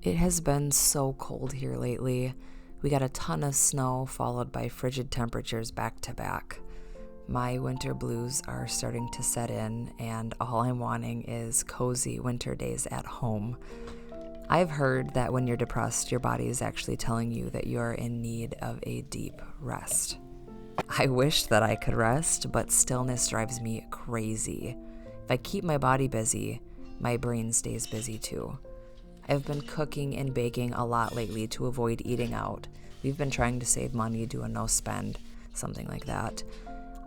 It has been so cold here lately. We got a ton of snow followed by frigid temperatures back to back. My winter blues are starting to set in, and all I'm wanting is cozy winter days at home. I've heard that when you're depressed, your body is actually telling you that you're in need of a deep rest. I wish that I could rest, but stillness drives me crazy. If I keep my body busy, my brain stays busy too. I've been cooking and baking a lot lately to avoid eating out. We've been trying to save money, do a no spend, something like that.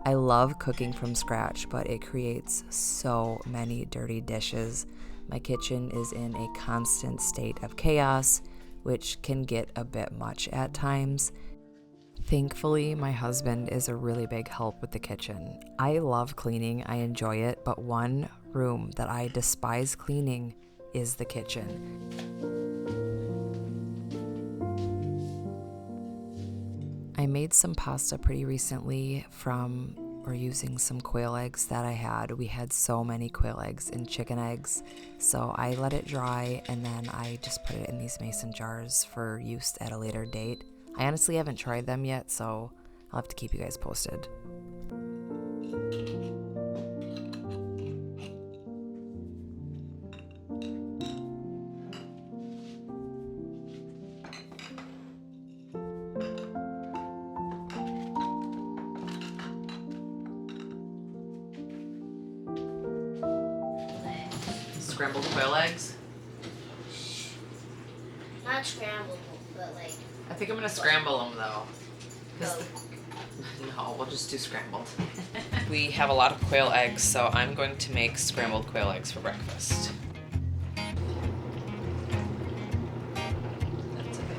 I love cooking from scratch, but it creates so many dirty dishes. My kitchen is in a constant state of chaos, which can get a bit much at times. Thankfully, my husband is a really big help with the kitchen. I love cleaning, I enjoy it, but one room that I despise cleaning is the kitchen. I made some pasta pretty recently using some quail eggs that I had. We had so many quail eggs and chicken eggs, so I let it dry and then I just put it in these mason jars for use at a later date. I honestly haven't tried them yet, so I'll have to keep you guys posted. Scrambled quail eggs? Not scrambled, but like... I think I'm gonna scramble them though. No. No, we'll just do scrambled. We have a lot of quail eggs, so I'm going to make scrambled quail eggs for breakfast. That's a bit.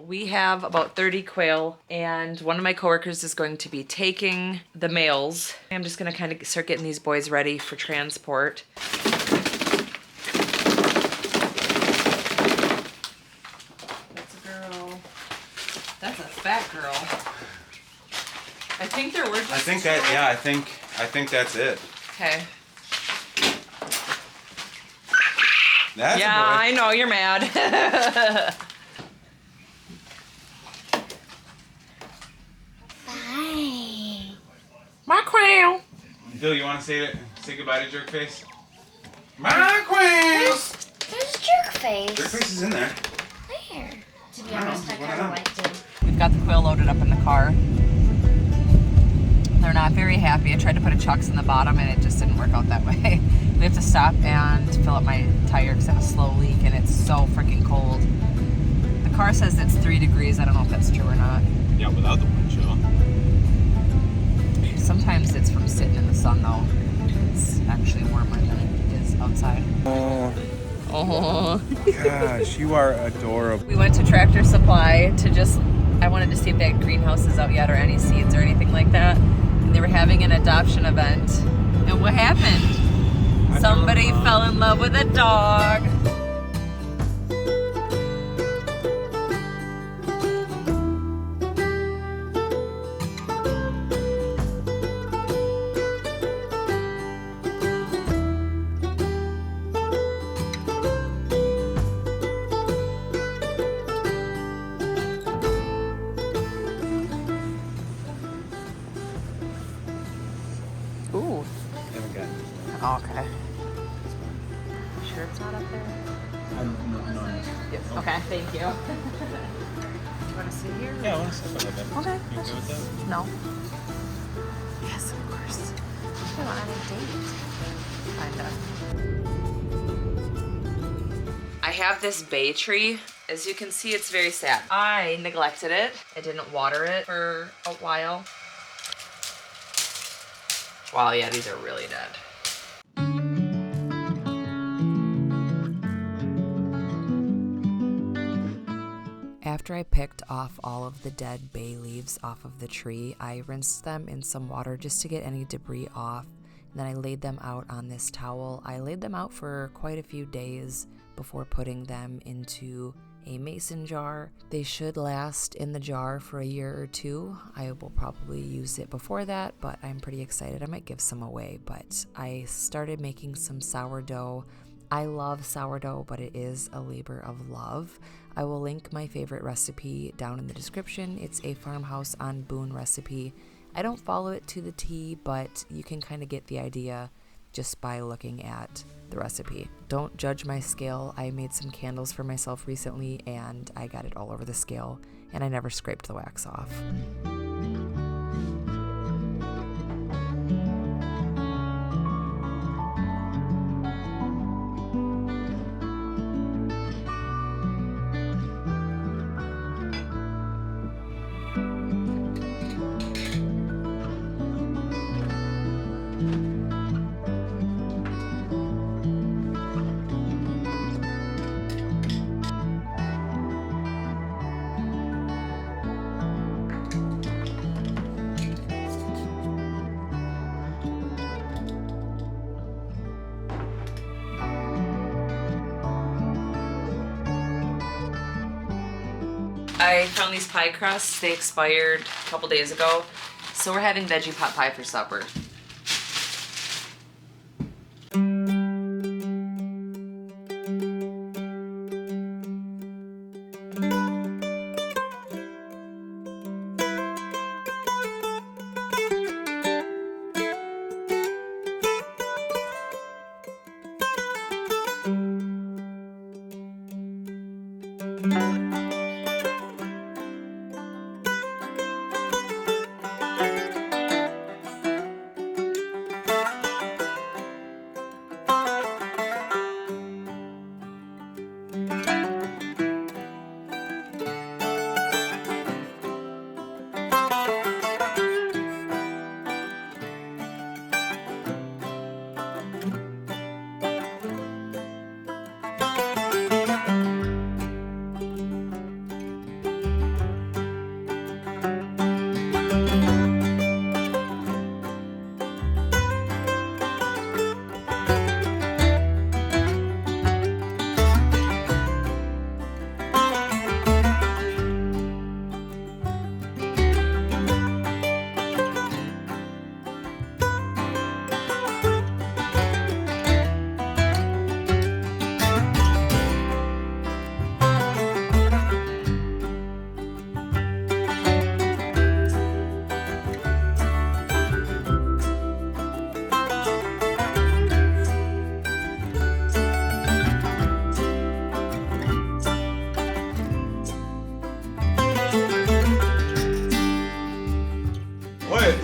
We have about 30 quail, and one of my coworkers is going to be taking the males. I'm just gonna kind of start getting these boys ready for transport. That's a girl. That's a fat girl. I think there were just I think that's it. Okay. That's Yeah, a boy. I know, you're mad. My quail. Bill, you want to say goodbye to Jerkface? My quail. There's Jerkface. Jerkface is in there. Where? To be honest, I kind of like to. We've got the quail loaded up in the car. They're not very happy. I tried to put a Chucks in the bottom and it just didn't work out that way. We have to stop and fill up my tire because I have a slow leak and it's so freaking cold. The car says it's 3 degrees. I don't know if that's true or not. Yeah, without the wind chill. Sometimes it's from sitting in the sun though. It's actually warmer than it is outside. Oh. Gosh, you are adorable. We went to Tractor Supply I wanted to see if they had greenhouses out yet or any seeds or anything like that. And they were having an adoption event. And what happened? Somebody fell in love with a dog. Ooh. Oh, okay. You sure it's not up there? No. Yes. Okay, thank you. Do you want to sit here? Yeah, I want to sit for a bit. Okay. You okay with that? No. Yes, of course. I'm on a date. Kinda. I have this bay tree. As you can see, it's very sad. I neglected it. I didn't water it for a while. Wow, yeah, these are really dead. After I picked off all of the dead bay leaves off of the tree, I rinsed them in some water just to get any debris off. And then I laid them out on this towel. I laid them out for quite a few days before putting them into a mason jar. They should last in the jar for a year or two. I will probably use it before that, but I'm pretty excited. I might give some away, but I started making some sourdough. I love sourdough, but it is a labor of love. I will link my favorite recipe down in the description. It's a Farmhouse on Boone recipe. I don't follow it to the T, but you can kind of get the idea just by looking at the recipe. Don't judge my scale. I made some candles for myself recently and I got it all over the scale and I never scraped the wax off. I found these pie crusts. They expired a couple days ago. So we're having veggie pot pie for supper.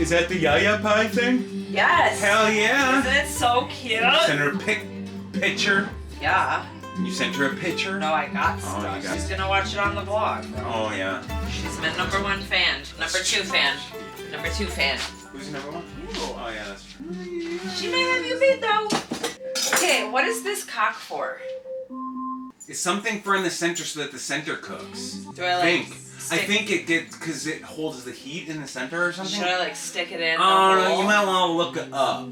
Is that the Yaya pie thing? Yes! Hell yeah! Isn't it so cute? You sent her a picture? Yeah. You sent her a picture? No, I got Oh, stuff. you got- She's gonna watch it on the vlog. Oh yeah. She's my #1 fan. #2 fan. #2 fan. Who's number one? You. Oh yeah, that's true. She may have you beat though. Okay, what is this cock for? It's something for in the center so that the center cooks. Do I like I think it gets because it holds the heat in the center or something. Should I like stick it in? Oh the no, hole? you might want to look it up.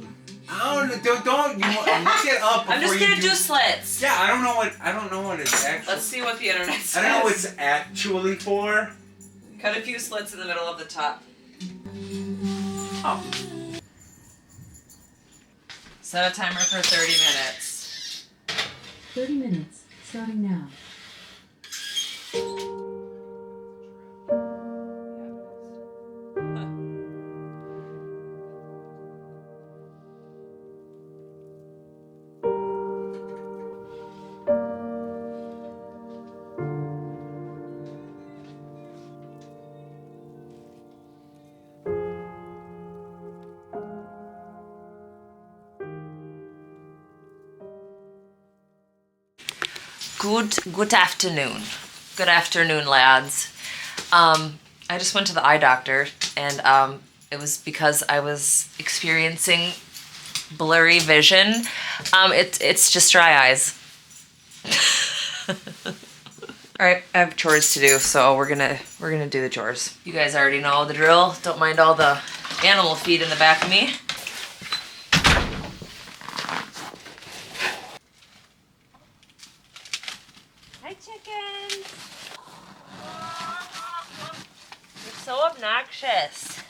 I don't. You want, look it up before I'm just you gonna do slits. Yeah, I don't know what it's actually. Let's see what the internet says. I don't know what it's actually for. Cut a few slits in the middle of the top. Oh. Set a timer for 30 minutes. 30 minutes, starting now. Good afternoon. Good afternoon, lads. I just went to the eye doctor, and it was because I was experiencing blurry vision. It's just dry eyes. All right, I have chores to do, so we're gonna do the chores. You guys already know the drill. Don't mind all the animal feed in the back of me. Hi, chickens. You're so obnoxious.